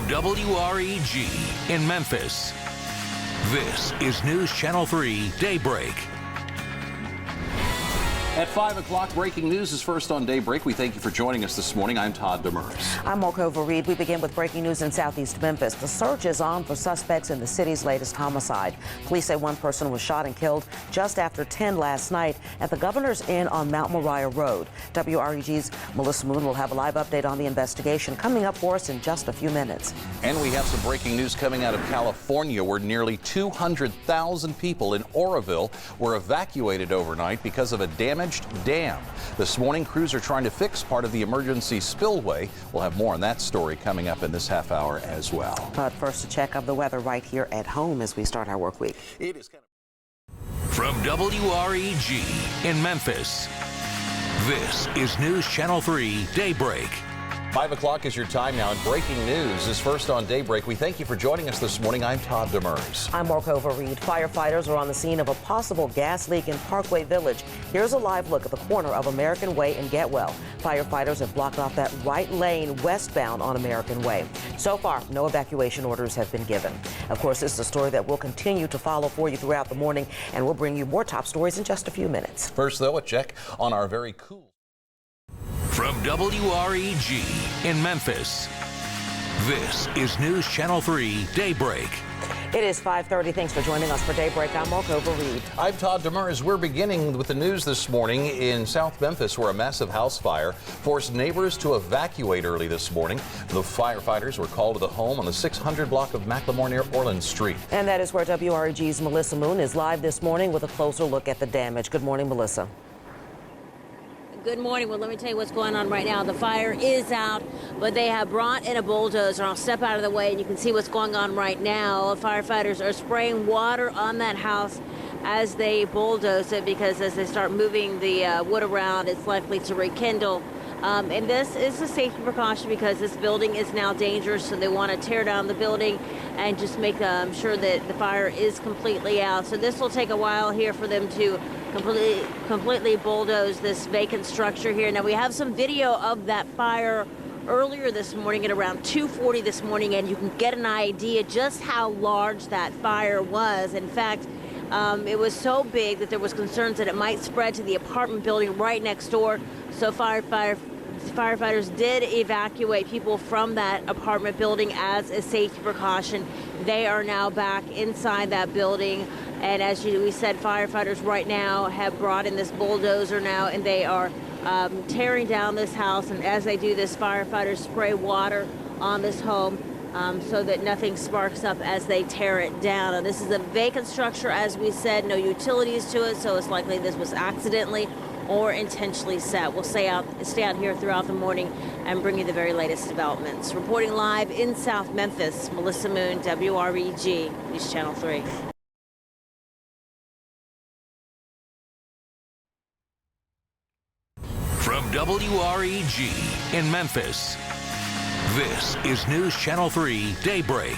WREG in Memphis, this is News Channel 3 Daybreak. At 5 o'clock, breaking news is first on Daybreak. We thank you for joining us this morning. I'm Todd Demers. I'm Markova Reed. We begin with breaking news in southeast Memphis. The search is on for suspects in the city's latest homicide. Police say one person was shot and killed just after 10 last night at the Governor's Inn on Mount Moriah Road. WREG's Melissa Moon will have a live update on the investigation coming up for us in just a few minutes. And we have some breaking news coming out of California, where nearly 200,000 people in Oroville were evacuated overnight because of a damaged dam. This morning, crews are trying to fix part of the emergency spillway. We'll have more on that story coming up in this half hour as well. But first, a check of the weather right here at home as we start our work week. It is kind of From WREG in Memphis, this is News Channel 3 Daybreak. 5 o'clock is your time now, and breaking news is first on Daybreak. We thank you for joining us this morning. I'm Todd Demers. I'm Markova Reed. Firefighters are on the scene of a possible gas leak in Parkway Village. Here's a live look at the corner of American Way and Getwell. Firefighters have blocked off that right lane westbound on American Way. So far, no evacuation orders have been given. Of course, this is a story that we'll continue to follow for you throughout the morning, and we'll bring you more top stories in just a few minutes. First, though, a check on our very cool. From WREG in Memphis, this is News Channel 3 Daybreak. It is 5:30. Thanks for joining us for Daybreak. I'm Markova Reed. I'm Todd Demers. We're beginning with the news this morning in South Memphis, where a massive house fire forced neighbors to evacuate early this morning. The firefighters were called to the home on the 600 block of McLemore near Orland Street. And that is where WREG's Melissa Moon is live this morning with a closer look at the damage. Good morning, Melissa. Good morning. Well, let me tell you what's going on right now. The fire is out, but they have brought in a bulldozer. I'll step out of the way and you can see what's going on right now. Firefighters are spraying water on that house as they bulldoze it, because as they start moving the wood around, it's likely to rekindle. And this is a safety precaution because this building is now dangerous, so they want to tear down the building and just make sure that the fire is completely out. So this will take a while here for them to completely bulldoze this vacant structure here. Now, we have some video of that fire earlier this morning at around 2:40 this morning, and you can get an idea just how large that fire was. In fact, it was so big that there was concerns that it might spread to the apartment building right next door. So firefighters did evacuate people from that apartment building as a safety precaution. They are now back inside that building. And as we said, firefighters right now have brought in this bulldozer now, and they are tearing down this house. And as they do this, firefighters spray water on this home so that nothing sparks up as they tear it down. Now, this is a vacant structure, as we said, no utilities to it, so it's likely this was accidentally or intentionally set. We'll stay out here throughout the morning and bring you the very latest developments. Reporting live in South Memphis, Melissa Moon, WREG, News Channel 3. From WREG in Memphis, this is News Channel 3 Daybreak.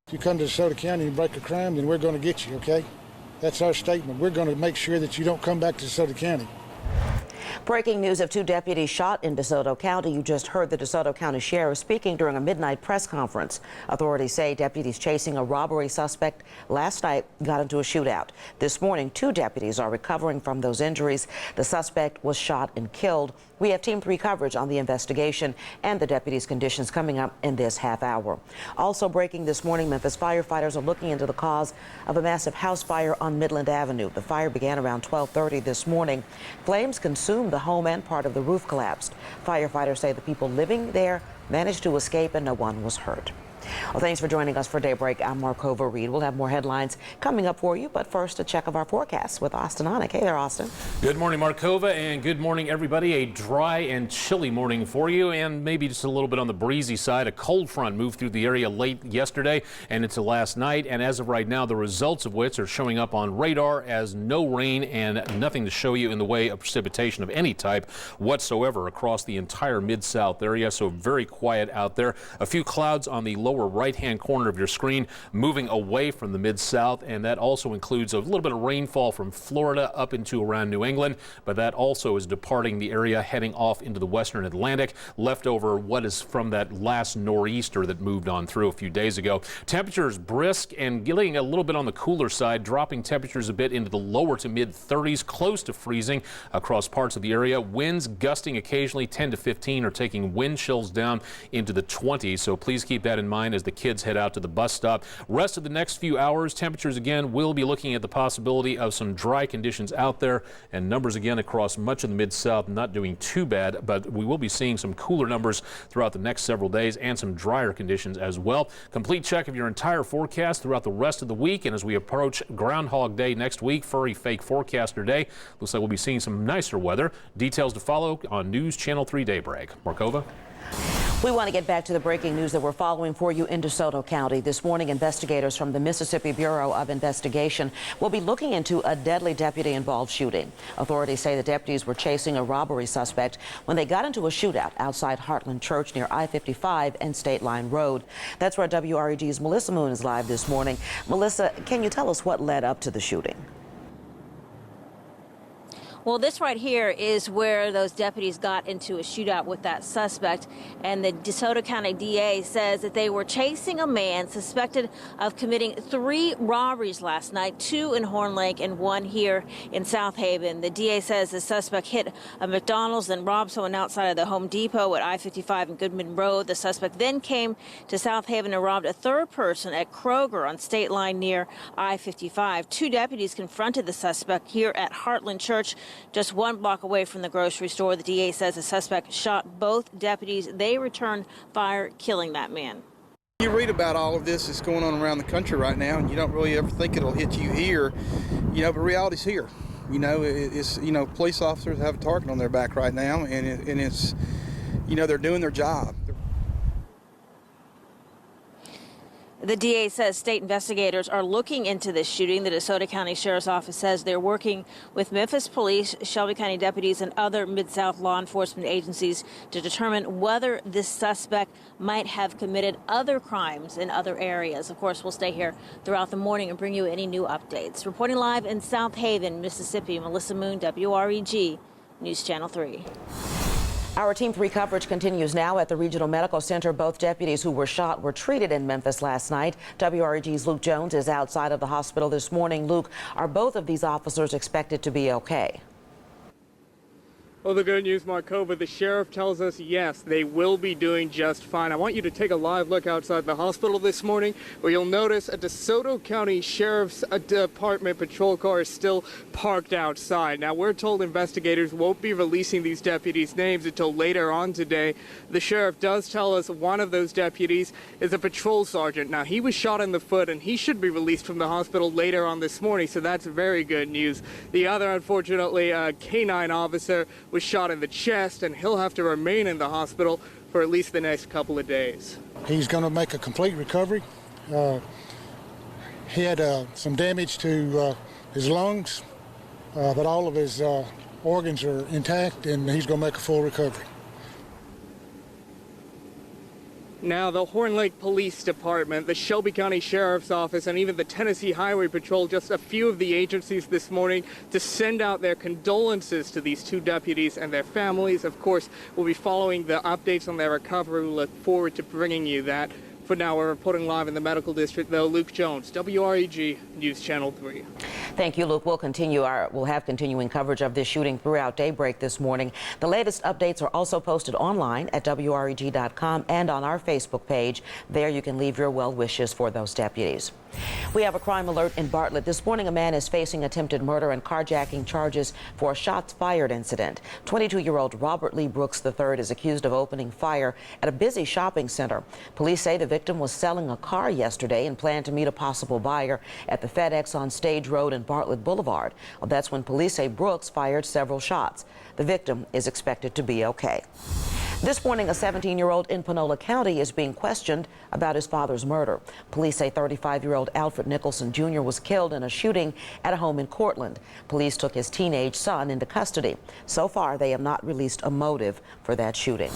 If you come to DeSoto County and break a crime, then we're going to get you, okay? That's our statement. We're going to make sure that you don't come back to DeSoto County. Breaking news of 2 deputies shot in DeSoto County. You just heard the DeSoto County Sheriff speaking during a midnight press conference. Authorities say deputies chasing a robbery suspect last night got into a shootout. This morning, 2 deputies are recovering from those injuries. The suspect was shot and killed. We have Team 3 coverage on the investigation and the deputies' conditions coming up in this half hour. Also breaking this morning, Memphis firefighters are looking into the cause of a massive house fire on Midland Avenue. The fire began around 12:30 this morning. Flames consumed the home and part of the roof collapsed. Firefighters say the people living there managed to escape and no one was hurt. Well, thanks for joining us for Daybreak. I'm Markova Reed. We'll have more headlines coming up for you, but first a check of our forecast with Austin Onick. Hey there, Austin. Good morning, Markova, and good morning, everybody. A dry and chilly morning for you, and maybe just a little bit on the breezy side. A cold front moved through the area late yesterday and into last night, and as of right now, the results of which are showing up on radar as no rain and nothing to show you in the way of precipitation of any type whatsoever across the entire Mid-South area, so very quiet out there. A few clouds on the lower lower right-hand corner of your screen, moving away from the Mid-South, and that also includes a little bit of rainfall from Florida up into around New England, but that also is departing the area, heading off into the western Atlantic, left over what is from that last nor'easter that moved on through a few days ago. Temperatures brisk and getting a little bit on the cooler side, dropping temperatures a bit into the lower to mid-30s, close to freezing across parts of the area. Winds gusting occasionally 10 to 15 are taking wind chills down into the 20s, so please keep that in mind as the kids head out to the bus stop. Rest of the next few hours, temperatures again will be looking at the possibility of some dry conditions out there, and numbers again across much of the Mid-South not doing too bad, but we will be seeing some cooler numbers throughout the next several days and some drier conditions as well. Complete check of your entire forecast throughout the rest of the week, and as we approach Groundhog Day next week, Furry Fake Forecaster Day, looks like we'll be seeing some nicer weather. Details to follow on News Channel 3 Daybreak. Markova? We want to get back to the breaking news that we're following for you in DeSoto County. This morning, investigators from the Mississippi Bureau of Investigation will be looking into a deadly deputy-involved shooting. Authorities say the deputies were chasing a robbery suspect when they got into a shootout outside Heartland Church near I-55 and State Line Road. That's where WREG's Melissa Moon is live this morning. Melissa, can you tell us what led up to the shooting? Well, this right here is where those deputies got into a shootout with that suspect, and the DeSoto County DA says that they were chasing a man suspected of committing 3 robberies last night, 2 in Horn Lake and 1 here in South Haven. The DA says the suspect hit a McDonald's, then robbed someone outside of the Home Depot at I-55 and Goodman Road. The suspect then came to South Haven and robbed a 3rd person at Kroger on State Line near I-55. 2 deputies confronted the suspect here at Heartland Church, just 1 block away from the grocery store. The DA says the suspect shot both deputies. They returned fire, killing that man. You read about all of this that's going on around the country right now, and you don't really ever think it'll hit you here, but reality's here. It's police officers have a target on their back right now, and it's, they're doing their job. The DA says state investigators are looking into this shooting. The DeSoto County Sheriff's Office says they're working with Memphis Police, Shelby County deputies, and other Mid-South law enforcement agencies to determine whether this suspect might have committed other crimes in other areas. Of course, we'll stay here throughout the morning and bring you any new updates. Reporting live in South Haven, Mississippi, Melissa Moon, WREG, News Channel 3. Our Team 3 coverage continues now at the Regional Medical Center. Both deputies who were shot were treated in Memphis last night. WREG's Luke Jones is outside of the hospital this morning. Luke, are both of these officers expected to be okay? Well, the good news, Markova, the sheriff tells us, yes, they will be doing just fine. I want you to take a live look outside the hospital this morning, where you'll notice a DeSoto County Sheriff's Department patrol car is still parked outside. Now, we're told investigators won't be releasing these deputies' names until later on today. The sheriff does tell us one of those deputies is a patrol sergeant. Now, he was shot in the foot, and he should be released from the hospital later on this morning, so that's very good news. The other, unfortunately, K-9 officer was shot in the chest, and he'll have to remain in the hospital for at least the next couple of days. He's going to make a complete recovery. He had some damage to his lungs, but all of his organs are intact, and he's going to make a full recovery. Now, the Horn Lake Police Department, the Shelby County Sheriff's Office, and even the Tennessee Highway Patrol, just a few of the agencies this morning to send out their condolences to these 2 deputies and their families. Of course, we'll be following the updates on their recovery. We look forward to bringing you that. For now, we're reporting live in the medical district, though. Luke Jones, WREG, News Channel 3. Thank you, Luke. We'll have continuing coverage of this shooting throughout daybreak this morning. The latest updates are also posted online at WREG.com and on our Facebook page. There you can leave your well wishes for those deputies. We have a crime alert in Bartlett. This morning, a man is facing attempted murder and carjacking charges for a shots fired incident. 22-year-old Robert Lee Brooks III is accused of opening fire at a busy shopping center. Police say the victim was selling a car yesterday and planned to meet a possible buyer at the FedEx on Stage Road and Bartlett Boulevard. Well, that's when police say Brooks fired several shots. The victim is expected to be okay. This morning, a 17-year-old in Panola County is being questioned about his father's murder. Police say 35-year-old Alfred Nicholson Jr. was killed in a shooting at a home in Cortland. Police took his teenage son into custody. So far, they have not released a motive for that shooting.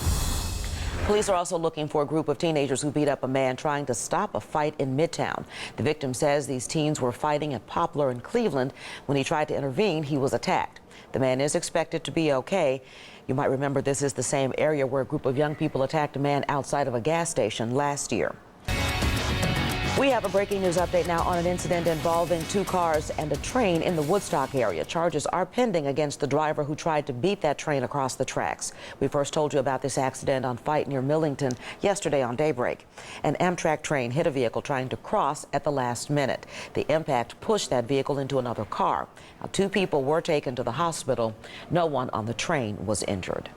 Police are also looking for a group of teenagers who beat up a man trying to stop a fight in Midtown. The victim says these teens were fighting at Poplar in Cleveland. When he tried to intervene, he was attacked. The man is expected to be okay. You might remember this is the same area where a group of young people attacked a man outside of a gas station last year. We have a breaking news update now on an incident involving 2 cars and a train in the Woodstock area. Charges are pending against the driver who tried to beat that train across the tracks. We first told you about this accident on Fight near Millington yesterday on Daybreak. An Amtrak train hit a vehicle trying to cross at the last minute. The impact pushed that vehicle into another car. Now, 2 people were taken to the hospital. No one on the train was injured.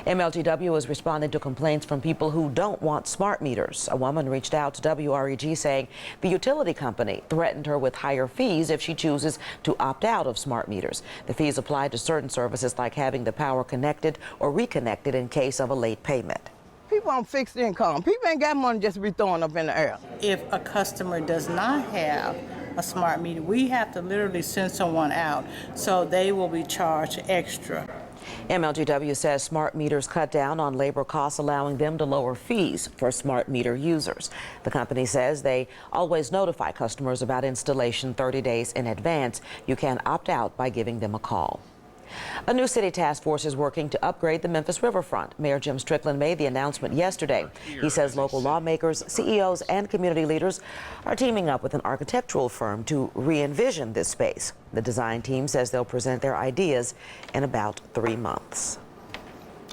MLGW is responding to complaints from people who don't want smart meters. A woman reached out to WREG saying the utility company threatened her with higher fees if she chooses to opt out of smart meters. The fees apply to certain services like having the power connected or reconnected in case of a late payment. People on fixed income, people ain't got money just to be throwing up in the air. If a customer does not have a smart meter, we have to literally send someone out, so they will be charged extra. MLGW says smart meters cut down on labor costs, allowing them to lower fees for smart meter users. The company says they always notify customers about installation 30 days in advance. You can opt out by giving them a call. A new city task force is working to upgrade the Memphis riverfront. Mayor Jim Strickland made the announcement yesterday. He says local lawmakers, CEOs, and community leaders are teaming up with an architectural firm to re-envision this space. The design team says they'll present their ideas in about 3 months.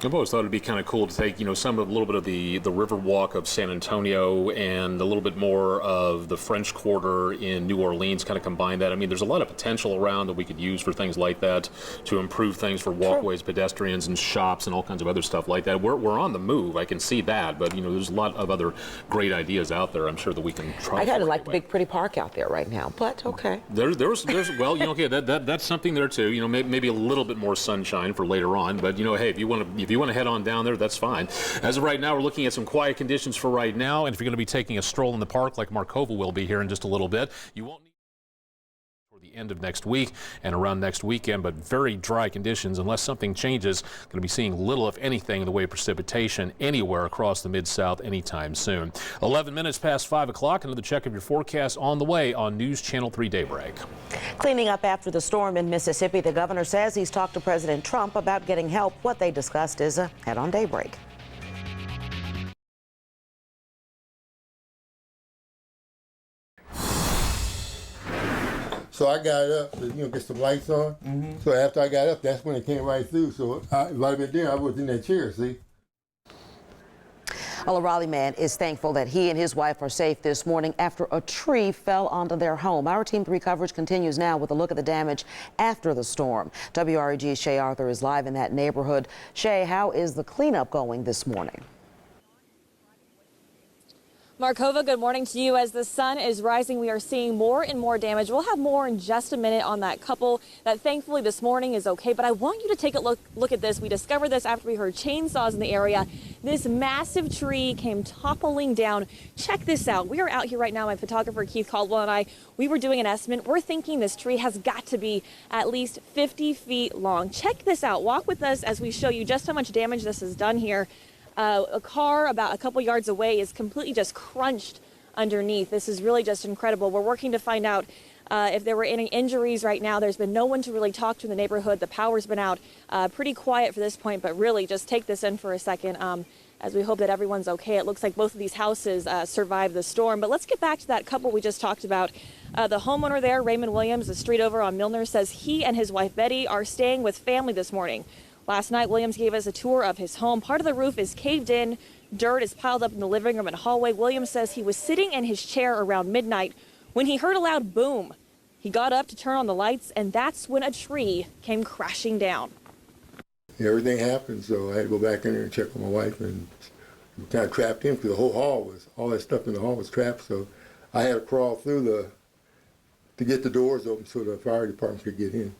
I've always thought it'd be kind of cool to take, a little bit of the river walk of San Antonio and a little bit more of the French Quarter in New Orleans, kind of combine that. I mean, there's a lot of potential around that we could use for things like that to improve things for walkways, pedestrians, and shops and all kinds of other stuff like that. We're on the move. I can see that, but there's a lot of other great ideas out there. I'm sure that we can try. I kind of like the big pretty park out there right now, but okay. There's okay, that's something there too. Maybe a little bit more sunshine for later on, but hey, if you want to head on down there, that's fine. As of right now, we're looking at some quiet conditions for right now, and if you're going to be taking a stroll in the park like Markova will be here in just a little bit, you won't need for the end of next week and around next weekend, but very dry conditions unless something changes. Going to be seeing little, if anything, in the way of precipitation anywhere across the Mid-South anytime soon. 11 minutes past 5 o'clock. Another check of your forecast on the way on News Channel 3 Daybreak. Cleaning up after the storm in Mississippi, the governor says he's talked to President Trump about getting help. What they discussed is ahead on Daybreak. So I got up to get some lights on. So after I got up, that's when it came right through. So right there, I was in that chair, see? Well, a Raleigh man is thankful that he and his wife are safe this morning after a tree fell onto their home. Our Team 3 coverage continues now with a look at the damage after the storm. WREG's Shay Arthur is live in that neighborhood. Shay, how is the cleanup going this morning? Markova, good morning to you. As the sun is rising, we are seeing more and more damage. We'll have more in just a minute on that couple that thankfully this morning is okay. But I want you to take a look at this. We discovered this after we heard chainsaws in the area. This massive tree came toppling down. Check this out. We are out here right now. My photographer Keith Caldwell and I, we were doing an estimate. We're thinking this tree has got to be at least 50 feet long. Check this out. Walk with us as we show you just how much damage this has done here. A car about a couple yards away is completely just crunched underneath. This is really just incredible. We're working to find out if there were any injuries right now. There's been no one to really talk to in the neighborhood. The power's been out. Pretty quiet for this point, but really just take this in for a second as we hope that everyone's okay. It looks like both of these houses survived the storm. But let's get back to that couple we just talked about. The homeowner there, Raymond Williams, the street over on Milner, says he and his wife Betty are staying with family this morning. Last night, Williams gave us a tour of his home. Part of the roof is caved in. Dirt is piled up in the living room and hallway. Williams says he was sitting in his chair around midnight when he heard a loud boom. He got up to turn on the lights, and that's when a tree came crashing down. Everything happened, so I had to go back in there and check on my wife, and we kind of trapped in because the whole hall was, all that stuff in the hall was trapped, so I had to crawl through to get the doors open so the fire department could get in.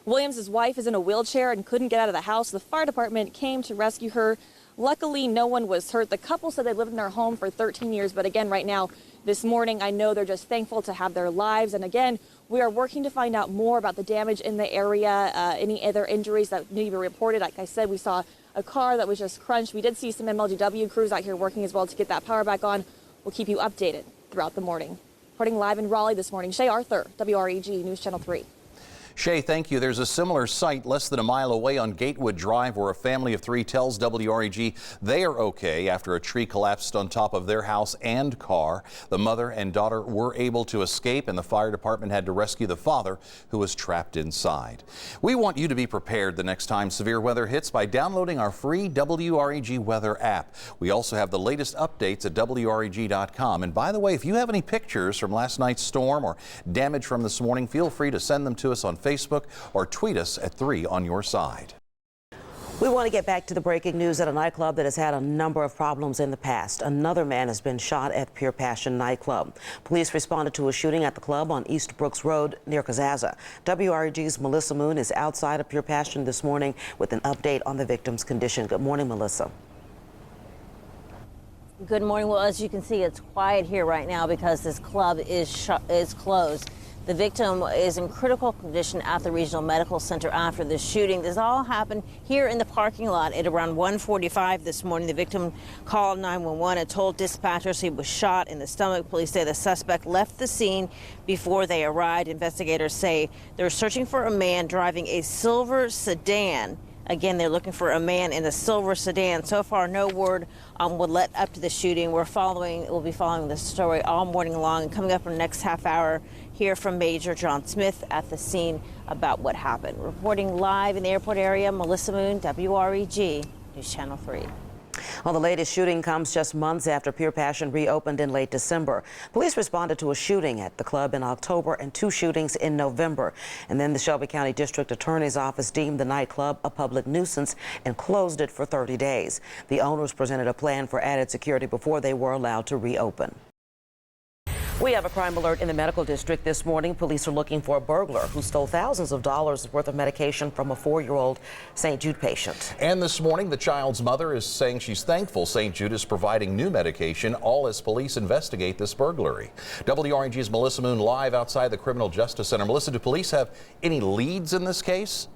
Williams' wife is in a wheelchair and couldn't get out of the house. The fire department came to rescue her. Luckily, no one was hurt. The couple said they lived in their home for 13 years, but again, right now, this morning. I know they're just thankful to have their lives. And again, we are working to find out more about the damage in the area, any other injuries that need to be reported. Like I said, we saw a car that was just crunched. We did see some MLGW crews out here working as well to get that power back on. We'll keep you updated throughout the morning. Reporting live in Raleigh this morning, Shay Arthur, WREG News Channel 3. Shay, thank you. There's a similar site less than a mile away on Gatewood Drive where a family of 3 tells WREG they are okay after a tree collapsed on top of their house and car. The mother and daughter were able to escape, and the fire department had to rescue the father, who was trapped inside. We want you to be prepared the next time severe weather hits by downloading our free WREG weather app. We also have the latest updates at WREG.com. And by the way, if you have any pictures from last night's storm or damage from this morning, feel free to send them to us on Facebook or tweet us at 3 on your side. We want to get back to the breaking news at a nightclub that has had a number of problems in the past. Another man has been shot at Pure Passion nightclub. Police responded to a shooting at the club on East Brooks Road near Kazaza. WREG's Melissa Moon is outside of Pure Passion this morning with an update on the victim's condition. Good morning, Melissa. Good morning. Well, as you can see, it's quiet here right now because this club is closed. The victim is in critical condition at the Regional Medical Center after the shooting. This all happened here in the parking lot at around 1:45 this morning. The victim called 911 and told dispatchers he was shot in the stomach. Police say the suspect left the scene before they arrived. Investigators say they're searching for a man driving a silver sedan. Again, they're looking for a man in a silver sedan. So far, no word on what led up to the shooting. We'll be following this story all morning long. And coming up in the next half hour, hear from Major John Smith at the scene about what happened. Reporting live in the airport area, Melissa Moon, WREG News Channel 3. Well, the latest shooting comes just months after Pure Passion reopened in late December. Police responded to a shooting at the club in October and 2 shootings in November. And then the Shelby County District Attorney's Office deemed the nightclub a public nuisance and closed it for 30 days. The owners presented a plan for added security before they were allowed to reopen. We have a crime alert in the medical district this morning. Police are looking for a burglar who stole thousands of dollars worth of medication from a 4-year-old St. Jude patient. And this morning, the child's mother is saying she's thankful St. Jude is providing new medication, all as police investigate this burglary. WREG's Melissa Moon live outside the Criminal Justice Center. Melissa, do police have any leads in this case?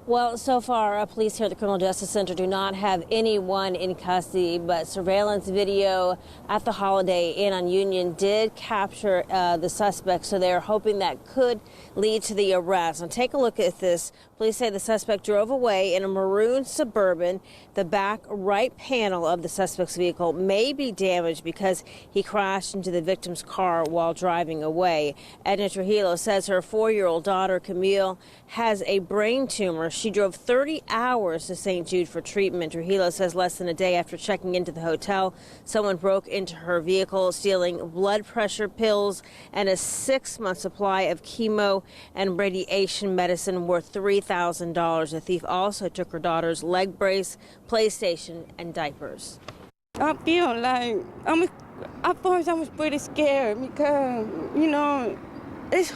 Well, so far, police here at the Criminal Justice Center do not have anyone in custody, but surveillance video at the Holiday Inn on Union did capture the suspect, so they're hoping that could lead to the arrest. Now, take a look at this. Police say the suspect drove away in a maroon Suburban. The back right panel of the suspect's vehicle may be damaged because he crashed into the victim's car while driving away. Edna Trujillo says her 4-year-old daughter, Camille, has a brain tumor. She drove 30 hours to St. Jude for treatment. Trujillo says less than a day after checking into the hotel, someone broke into her vehicle, stealing blood pressure pills and a 6-month supply of chemo and radiation medicine worth $3,000. The thief also took her daughter's leg brace, PlayStation, and diapers. I feel like at first I was pretty scared because, you know, it's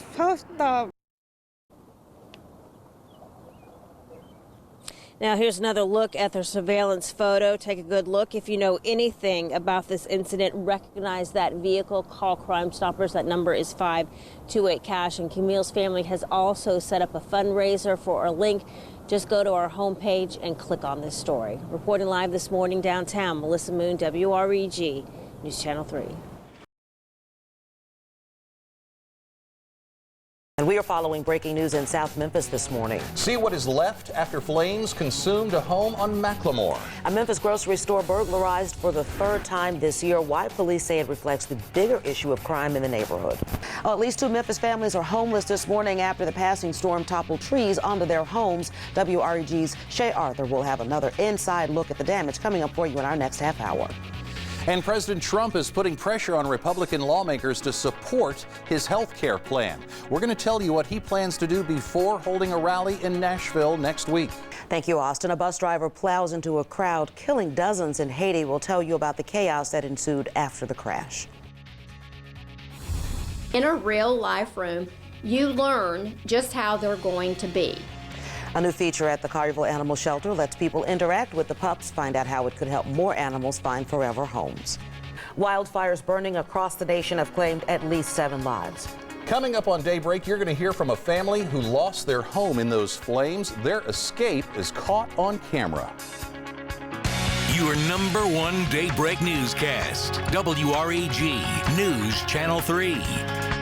first off. Now, here's another look at their surveillance photo. Take a good look. If you know anything about this incident, recognize that vehicle, call Crime Stoppers. That number is 528-CASH. And Camille's family has also set up a fundraiser for a link. Just go to our homepage and click on this story. Reporting live this morning downtown, Melissa Moon, WREG News Channel 3. And we are following breaking news in South Memphis this morning. See what is left after flames consumed a home on Macklemore. A Memphis grocery store burglarized for the 3rd time this year. Why police say it reflects the bigger issue of crime in the neighborhood. Well, at least 2 Memphis families are homeless this morning after the passing storm toppled trees onto their homes. WREG's Shay Arthur will have another inside look at the damage coming up for you in our next half hour. And President Trump is putting pressure on Republican lawmakers to support his health care plan. We're going to tell you what he plans to do before holding a rally in Nashville next week. Thank you, Austin. A bus driver plows into a crowd, killing dozens in Haiti. We'll tell you about the chaos that ensued after the crash. In a real life room, you learn just how they're going to be. A new feature at the Collierville Animal Shelter lets people interact with the pups, find out how it could help more animals find forever homes. Wildfires burning across the nation have claimed at least 7 lives. Coming up on Daybreak, you're going to hear from a family who lost their home in those flames. Their escape is caught on camera. Your #1 Daybreak newscast, WREG News Channel 3.